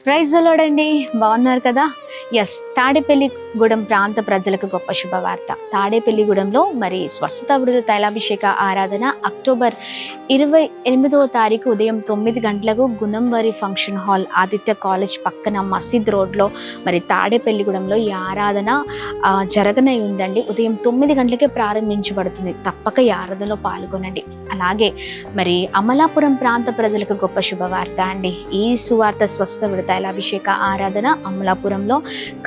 Praise the lord అండి. బాగున్నారు కదా? ఎస్, తాడేపల్లిగూడెం ప్రాంత ప్రజలకు గొప్ప శుభవార్త. తాడేపల్లిగూడెంలో మరి స్వస్థత విడుదల తైలాభిషేక ఆరాధన అక్టోబర్ 28వ తారీఖు ఉదయం 9 గంటలకు గుణంవరి ఫంక్షన్ హాల్, ఆదిత్య కాలేజ్ పక్కన మసీద్ రోడ్లో మరి తాడేపల్లిగూడెంలో ఈ ఆరాధన జరగనే ఉందండి. ఉదయం 9 గంటలకే ప్రారంభించబడుతుంది. తప్పక ఈ ఆరాధనలో పాల్గొనండి. అలాగే మరి అమలాపురం ప్రాంత ప్రజలకు గొప్ప శుభవార్త అండి. ఈ సువార్త స్వస్థత విడుదల తైలాభిషేక ఆరాధన అమలాపురంలో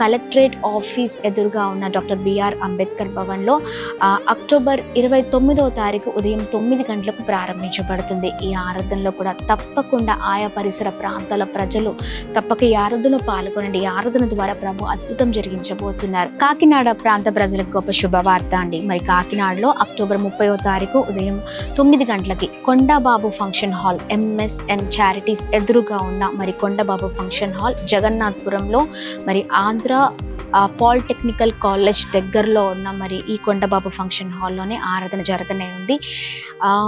కలెక్టరేట్ ఆఫీస్ ఎదురుగా ఉన్న డాక్టర్ బిఆర్ అంబేద్కర్ భవన్లో అక్టోబర్ 29వ తారీఖు ఉదయం 9 గంటలకు ప్రారంభించబడుతుంది. ఈ ఆరాధనలో కూడా తప్పకుండా ఆయా పరిసర ప్రాంతాల ప్రజలు తప్పక ఈ ఆరాధనలో పాల్గొనండి. ఈ ఆరాధన ద్వారా ప్రభు అద్భుతం జరిగించబోతున్నారు. కాకినాడ ప్రాంత ప్రజలకు గొప్ప శుభవార్త అండి. మరి కాకినాడలో అక్టోబర్ 30వ తారీఖు ఉదయం 9 గంటలకి Kondababu function hall, MSN charities ఎదురుగా ఉన్న మరి కొండబాబు ఫంక్షన్ హాల్, జగన్నాథపురంలో మరి ఆంధ్ర పాలిటెక్నికల్ కాలేజ్ దగ్గరలో ఉన్న మరి ఈ కొండబాబు ఫంక్షన్ హాల్లోనే ఆరాధన జరగనే ఉంది.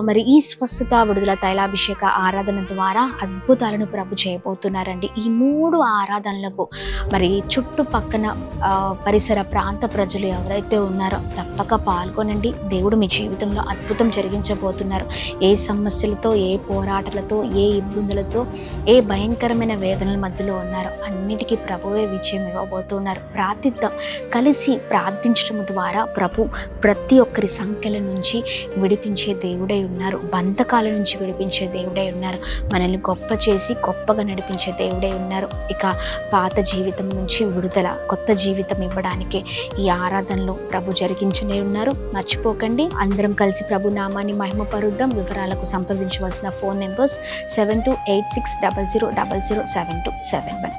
మరి ఈ స్వస్థత విడుదల తైలాభిషేక ఆరాధన ద్వారా అద్భుతాలను ప్రభు చేయబోతున్నారండి. ఈ 3 ఆరాధనలకు మరి చుట్టుపక్కన పరిసర ప్రాంత ప్రజలు ఎవరైతే ఉన్నారో తప్పక పాల్గొనండి. దేవుడు మీ జీవితంలో అద్భుతం జరిగించబోతున్నారు. ఏ సమస్యలతో, ఏ పోరాటాలతో, ఏ ఇబ్బందులతో, ఏ భయంకరమైన వేదనల మధ్యలో ఉన్నారో అన్నిటికీ ప్రభువే విజయం ఇవ్వబోతున్నారు. కలిసి ప్రార్థించడం ద్వారా ప్రభు ప్రతి ఒక్కరి సంఖ్యల నుంచి విడిపించే దేవుడై ఉన్నారు. బంధకాల నుంచి విడిపించే దేవుడై ఉన్నారు. మనల్ని గొప్ప చేసి గొప్పగా నడిపించే దేవుడై ఉన్నారు. ఇక పాత జీవితం నుంచి విడుదల, కొత్త జీవితం ఇవ్వడానికి ఈ ఆరాధనలో ప్రభు జరిగించనే ఉన్నారు. మర్చిపోకండి. అందరం కలిసి ప్రభు నామాన్ని మహిమపరుద్దాం. వివరాలకు సంప్రదించవలసిన phone numbers 728600007271.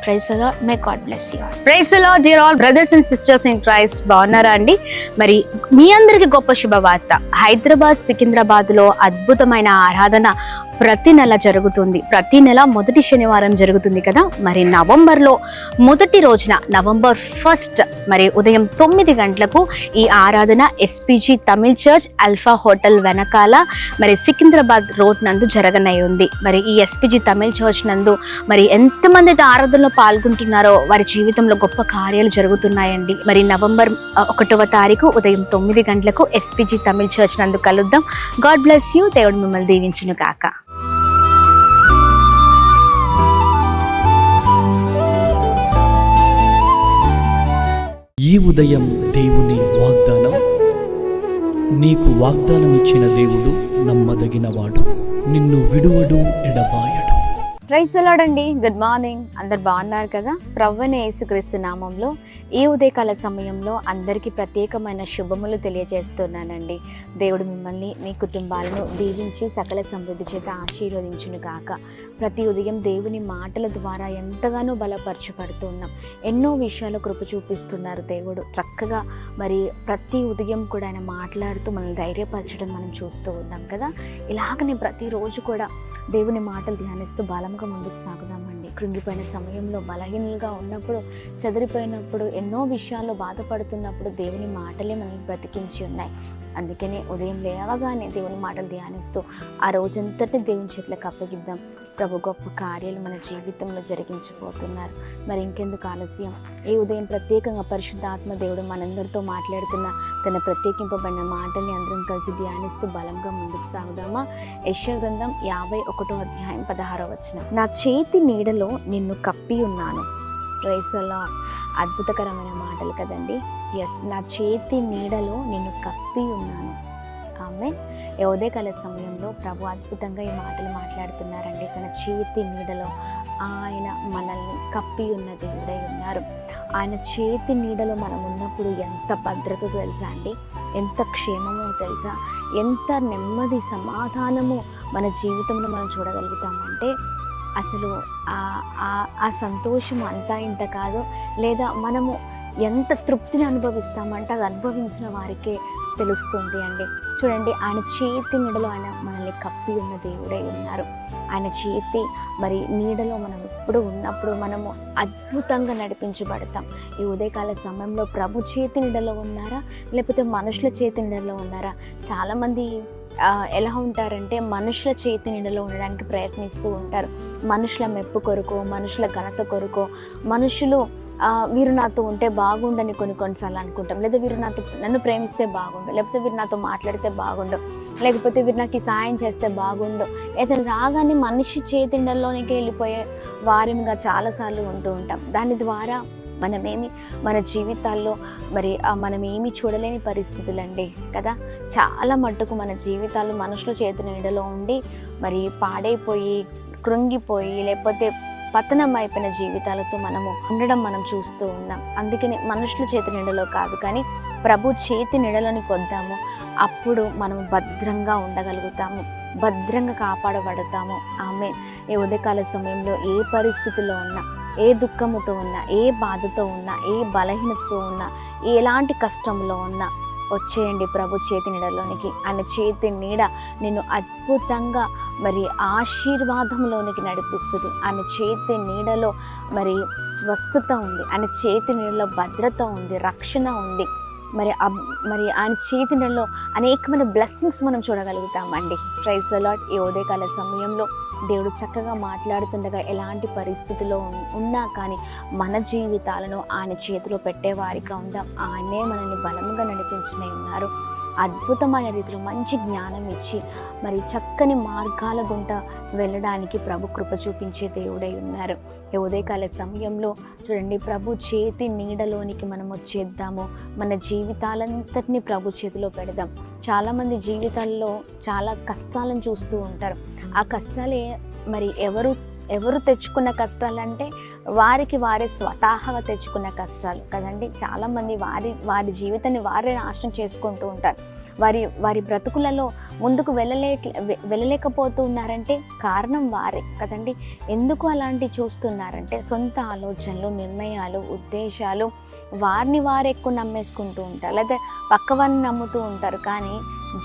Praise the Lord. May God bless you all. Praise the Lord, dear all brothers and sisters in Christ. బాగున్నారా అండి? మరి మీ అందరికి గొప్ప శుభవార్త. హైదరాబాద్, సికింద్రాబాద్లో అద్భుతమైన ఆరాధన ప్రతి నెల జరుగుతుంది. ప్రతి నెల మొదటి శనివారం జరుగుతుంది కదా. మరి నవంబర్లో మొదటి రోజున నవంబర్ 1 మరి ఉదయం 9 గంటలకు ఈ ఆరాధన SPG Tamil church alpha hotel వెనకాల మరి సికింద్రాబాద్ రోడ్ నందు జరగనై ఉంది. మరి ఈ ఎస్పీజీ తమిళ్ చర్చ్ నందు మరి ఎంతమంది ఆరాధనలో పాల్గొంటున్నారో వారి జీవితంలో గొప్ప కార్యాలు జరుగుతున్నాయండి. మరి నవంబర్ 1వ తారీఖు ఉదయం 9 గంటలకు ఎస్పీజీ తమిళ్ చర్చ్ నందు కలుద్దాం. God bless you. దేవుడు మిమ్మల్ని దీవించును గాక. ఈ ఉదయం దేవుని వాగ్దానం. నీకు వాగ్దానం ఇచ్చిన దేవుడు నమ్మదగినవాడు, నిన్ను విడువడు, ఎడబాయడు. ప్రైజ్ ది లార్డ్ అండి. Good morning. అందరు బాగున్నారు కదా? ప్రభువైన యేసుక్రీస్తు నామంలో ఈ ఉదయకాల సమయంలో అందరికీ ప్రత్యేకమైన శుభములు తెలియజేస్తున్నానండి. దేవుడు మిమ్మల్ని, మీ కుటుంబాలను దీవించి సకల సమృద్ధి చేత ఆశీర్వదించును గాక. ప్రతి ఉదయం దేవుని మాటల ద్వారా ఎంతగానో బలపరచబడుతూ ఉన్నాం. ఎన్నో విషయాలు కృప చూపిస్తున్నారు దేవుడు. చక్కగా మరి ప్రతి ఉదయం కూడా ఆయన మాట్లాడుతూ మనల్ని ధైర్యపరచడం మనం చూస్తూ ఉన్నాం కదా. ఇలాగనే ప్రతిరోజు కూడా దేవుని మాటలు ధ్యానిస్తూ బలంగా ముందుకు సాగుదామండి. కృంగిపోయిన సమయంలో, బలహీనలుగా ఉన్నప్పుడు, చెదిరిపోయినప్పుడు, ఎన్నో విషయాల్లో బాధపడుతున్నప్పుడు దేవుని మాటలే మనల్ని బ్రతికించి ఉన్నాయి. అందుకనే ఉదయం లేవగానే దేవుని మాటలు ధ్యానిస్తూ ఆ రోజంతటి దేవుని చేతులకు అప్పగిద్దాం. ప్రభు గొప్ప కార్యాలు మన జీవితంలో జరిగించబోతున్నారు. మరి ఇంకెందుకు ఆలస్యం? ఈ ఉదయం ప్రత్యేకంగా పరిశుద్ధాత్మ దేవుడు మనందరితో మాట్లాడుతున్న తన ప్రత్యేకింపబడిన మాటల్ని అందరం కలిసి ధ్యానిస్తూ బలంగా ముందుకు సాగుదామా? యెషయా గ్రంథం 51వ అధ్యాయం 16వ వచనం. నా చేతి నీడలో నిన్ను కప్పి ఉన్నాను. Praise the lord. అద్భుతకరమైన మాటలు కదండి. ఎస్, నా చేతి నీడలో నిన్ను కప్పి ఉన్నాను. ఆమేన్. ఉదయకాల సమయంలో ప్రభు అద్భుతంగా ఈ మాటలు మాట్లాడుతున్నారండి. తన చేతి నీడలో ఆయన మనల్ని కప్పి ఉన్న దేవుడై ఉన్నారు. ఆయన చేతి నీడలో మనం ఉన్నప్పుడు ఎంత భద్రత తెలుసా అండి? ఎంత క్షేమమో తెలుసా? ఎంత నెమ్మది, సమాధానము మన జీవితంలో మనం చూడగలుగుతామంటే అసలు ఆ సంతోషం అంతా ఇంత కాదు. లేదా మనము ఎంత తృప్తిని అనుభవిస్తామంటే అది అనుభవించిన వారికే తెలుస్తుంది అండి. చూడండి, ఆయన చేతి నీడలో ఆయన మనల్ని కప్పి ఉన్న దేవుడై ఉన్నారు. ఆయన చేతి మరి నీడలో మనం ఎప్పుడు ఉన్నప్పుడు మనము అద్భుతంగా నడిపించబడతాం. ఈ ఉదయకాల సమయంలో ప్రభు చేతి నీడలో ఉన్నారా, లేకపోతే మనుషుల చేతి నీడలో ఉన్నారా? చాలామంది ఎలా ఉంటారంటే మనుషుల చేతి నీడలో ఉండడానికి ప్రయత్నిస్తూ ఉంటారు. మనుషుల మెప్పు కొరకు, మనుషుల ఘనత కొరకు, మనుషులు వీరు నాతో ఉంటే బాగుండని కొన్నిసార్లు అనుకుంటాం. లేదా వీరు నన్ను ప్రేమిస్తే బాగుండు, లేకపోతే వీరు నాతో మాట్లాడితే బాగుండు, లేకపోతే వీరు నాకు సహాయం చేస్తే బాగుండు. అయితే రాగానే మనిషి చేతిండల్లోనికి వెళ్ళిపోయే వారిగా చాలాసార్లు ఉంటూ ఉంటాం. దాని ద్వారా మన జీవితాల్లో మనం ఏమీ చూడలేని పరిస్థితులండి కదా. చాలా మట్టుకు మన జీవితాలు మనుషుల చేతి నీడలో ఉండి పాడైపోయి, కృంగిపోయి, లేకపోతే పతనం అయిపోయిన జీవితాలతో మనం చూస్తూ ఉన్నాం. అందుకని మనుషుల చేతి నీడలో కాదు, కానీ ప్రభు చేతి నీడలోనికి వద్దాము. అప్పుడు మనం భద్రంగా ఉండగలుగుతాము, భద్రంగా కాపాడబడతాము. ఆమె ఈ ఉదయకాల సమయంలో ఏ పరిస్థితిలో ఉన్నా, ఏ దుఃఖముతో ఉన్నా, ఏ బాధతో ఉన్నా, ఏ బలహీనతతో ఉన్నా, ఎలాంటి కష్టంలో ఉన్నా వచ్చేయండి ప్రభు చేతి నీడలోనికి. ఆయన చేతి నీడ నిన్ను అద్భుతంగా ఆశీర్వాదంలోనికి నడిపిస్తుంది. ఆయన చేతి నీడలో స్వస్థత ఉంది, ఆయన చేతి నీడలో భద్రత ఉంది, రక్షణ ఉంది. ఆయన చేతి నీడలో అనేకమైన బ్లెస్సింగ్స్ మనం చూడగలుగుతామండి. Praise the lord. ఈ ఉదయకాల సమయంలో దేవుడు చక్కగా మాట్లాడుతుండగా ఎలాంటి పరిస్థితిలో ఉన్నా కానీ మన జీవితాలను ఆయన చేతిలో పెట్టేవారిగా ఉందాం. ఆయనే మనల్ని బలంగా నడిపించునే ఉన్నారు. అద్భుతమైన రీతిలో మంచి జ్ఞానం ఇచ్చి చక్కని మార్గాల గుంట వెళ్ళడానికి ప్రభు కృప చూపించే దేవుడై ఉన్నారు. ఈ ఉదయకాల సమయంలో చూడండి, ప్రభు చేతి నీడలోనికి మనం వచ్చేద్దాము. మన జీవితాలంతటినీ ప్రభు చేతిలో పెడదాం. చాలామంది జీవితాల్లో చాలా కష్టాలను చూస్తూ ఉంటారు. ఆ కష్టాలే ఎవరు తెచ్చుకున్న కష్టాలంటే వారికి వారే స్వతహాగా తెచ్చుకున్న కష్టాలు కదండి. చాలామంది వారి జీవితాన్ని వారే నాశనం చేసుకుంటూ ఉంటారు. వారి బ్రతుకులలో ముందుకు వెళ్ళలేకపోతూ ఉన్నారంటే కారణం వారే కదండి. ఎందుకు అలాంటి చూస్తున్నారంటే సొంత ఆలోచనలు, నిర్ణయాలు, ఉద్దేశాలు వారిని వారు ఎక్కువ నమ్మేసుకుంటూ ఉంటారు, లేదా పక్కవారిని నమ్ముతూ ఉంటారు. కానీ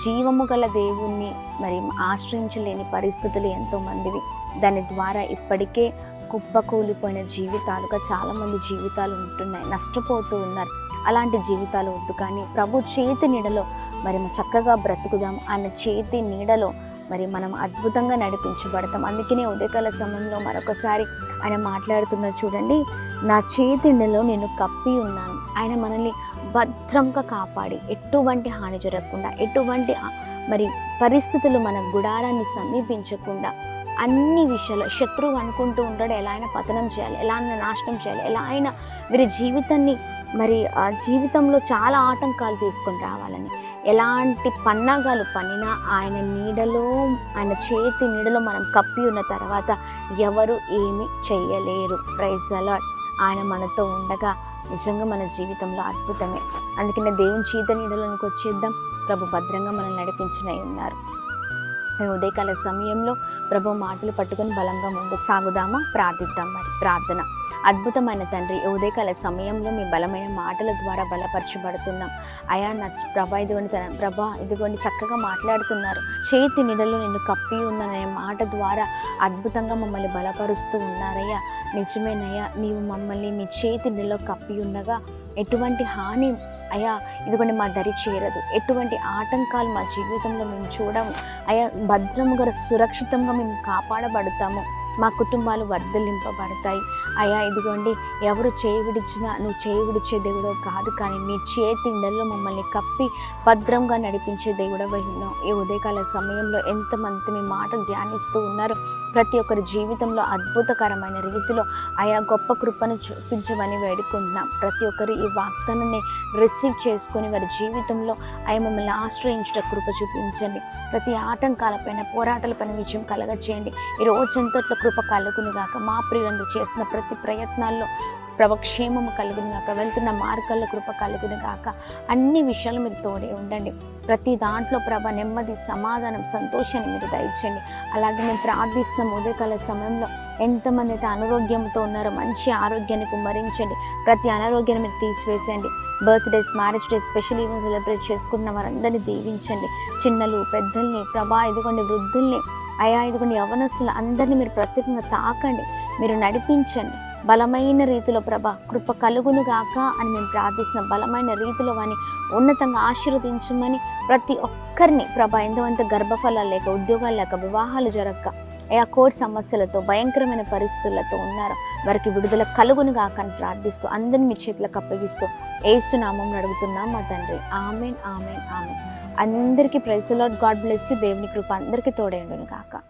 జీవము గల దేవుణ్ణి ఆశ్రయించలేని పరిస్థితులు ఎంతోమందివి. దాని ద్వారా ఇప్పటికే కుప్పకూలిపోయిన జీవితాలుగా చాలామంది జీవితాలు ఉంటున్నాయి, నష్టపోతూ ఉన్నారు. అలాంటి జీవితాలు వద్దు, కానీ ప్రభు చేతి నీడలో చక్కగా బ్రతుకుదాం. ఆయన చేతి నీడలో మనం అద్భుతంగా నడిపించబడతాం. అందుకనే ఉదయకాల సమయంలో మరొకసారి ఆయన మాట్లాడుతున్నారు చూడండి, నా చేతి నీడలో నేను కప్పి ఉన్నాను. ఆయన మనల్ని భద్రంగా కాపాడి ఎటువంటి హాని జరగకుండా, ఎటువంటి పరిస్థితులు మన గుడారాన్ని సమీపించకుండా, అన్ని విషయాలు శత్రువు అనుకుంటూ ఉంటాడు ఎలా అయినా పతనం చేయాలి, ఎలా అయినా నాశనం చేయాలి, ఎలా అయినా వీరి జీవితాన్ని జీవితంలో చాలా ఆటంకాలు తీసుకొని రావాలని, ఎలాంటి పన్నాగాలు పన్నినా ఆయన నీడలో, ఆయన చేతి నీడలో మనం కప్పి ఉన్న తర్వాత ఎవరు ఏమి చెయ్యలేరు. Praise the Lord. ఆయన మనతో ఉండగా నిజంగా మన జీవితంలో అద్భుతమే. అందుకనే దేవుని చేతి నీడలోనికి వచ్చేద్దాం. ప్రభు భద్రంగా మనల్ని నడిపించునై ఉన్నారు. ఉదయకాల సమయంలో ప్రభు మాటలు పట్టుకొని బలంగా ముందుకు సాగుదామా? ప్రార్థిద్దాం. ప్రార్థన. అద్భుతమైన తండ్రి, ఉదయకాల సమయంలో మీ బలమైన మాటల ద్వారా బలపరచబడుతున్నాం. అయా నా ఇదిగోండి చక్కగా మాట్లాడుతున్నారు. చేతి నీడలో నిన్ను కప్పి ఉందనే మాట ద్వారా అద్భుతంగా మమ్మల్ని బలపరుస్తూ ఉన్నారయ్యా. నిజమేనయ్యా, నీవు మమ్మల్ని మీ చేతి నీడలో కప్పి ఉండగా ఎటువంటి హాని అయ్యా ఇదిగోండి మా దరి చేరదు, ఎటువంటి ఆటంకాలు మా జీవితంలో మేము చూడము అయ్యా. భద్రముగా సురక్షితంగా మేము కాపాడబడతాము, మా కుటుంబాలు వర్ధలింపబడతాయి అయ్యా. ఇదిగోండి ఎవరు చేయి విడిచినా నువ్వు చేయి విడిచే దేవుడో కాదు, కానీ నీ చేతి నీడలో మమ్మల్ని కప్పి భద్రంగా నడిపించే దేవుడవై ఉన్నావు. ఈ ఉదయకాల సమయంలో ఎంతమంది మీ మాట ధ్యానిస్తూ ఉన్నారు. ప్రతి ఒక్కరి జీవితంలో అద్భుతకరమైన రీతిలో ఆయా గొప్ప కృపను చూపించమని వేడుకుంటున్నాం. ప్రతి ఒక్కరు ఈ వాగ్దానాన్ని రిసీవ్ చేసుకొని వారి జీవితంలో ఆయా మమ్మల్ని ఆశ్రయించడం కృప చూపించండి. ప్రతి ఆటంకాలపైన, పోరాటాలపైన విజయం కలగచేయండి. ఈ రోజంతట్లో కృప కలుగును గాక. మా ప్రియులందు చేస్తున్న ప్రతి ప్రయత్నాల్లో క్షేమము కలుగును గాక. వెళ్తున్న మార్గాల్లో కృప కలుగును గాక. అన్ని విషయాలు మీరు తోడే ఉండండి. ప్రతి దాంట్లో నెమ్మది, సమాధానం, సంతోషాన్ని మీరు దయచేయండి. అలాగే మేము ప్రార్థిస్తున్న ఉదయకాల సమయంలో ఎంతమంది అయితే అనారోగ్యంతో ఉన్నారో మంచి ఆరోగ్యాన్ని కుమ్మరించండి. ప్రతి అనారోగ్యాన్ని మీరు తీసివేసేయండి. Birthdays, marriage days, special events celebrate చేసుకున్న వారందరినీ దీవించండి. చిన్నలు, పెద్దల్ని, ఇదిగోండి వృద్ధుల్ని, ఇదిగోండి యవ్వనస్తులు అందరినీ మీరు ప్రత్యేకంగా తాకండి, మీరు నడిపించండి. బలమైన రీతిలో ప్రభా కృప కలుగును గాక అని మేము ప్రార్థిస్తున్నాం. బలమైన రీతిలో వాని ఉన్నతంగా ఆశీర్వదించమని ప్రతి ఒక్కరిని ప్రభా ఎంతమంత గర్భఫలాలు లేక, ఉద్యోగాలు లేక, వివాహాలు జరగక, ఆ కోర్టు సమస్యలతో భయంకరమైన పరిస్థితులతో ఉన్నారో వారికి విడుదల కలుగును గాక అని ప్రార్థిస్తూ అందరిని మీ చేతులకు అప్పగిస్తూ యేసు నామమున అడుగుతున్నాం మా తండ్రి. ఆమేన్, ఆమేన్, ఆమేన్. అందరికీ praise the Lord. God bless you. దేవుని కృప అందరికీ తోడైండును గాక.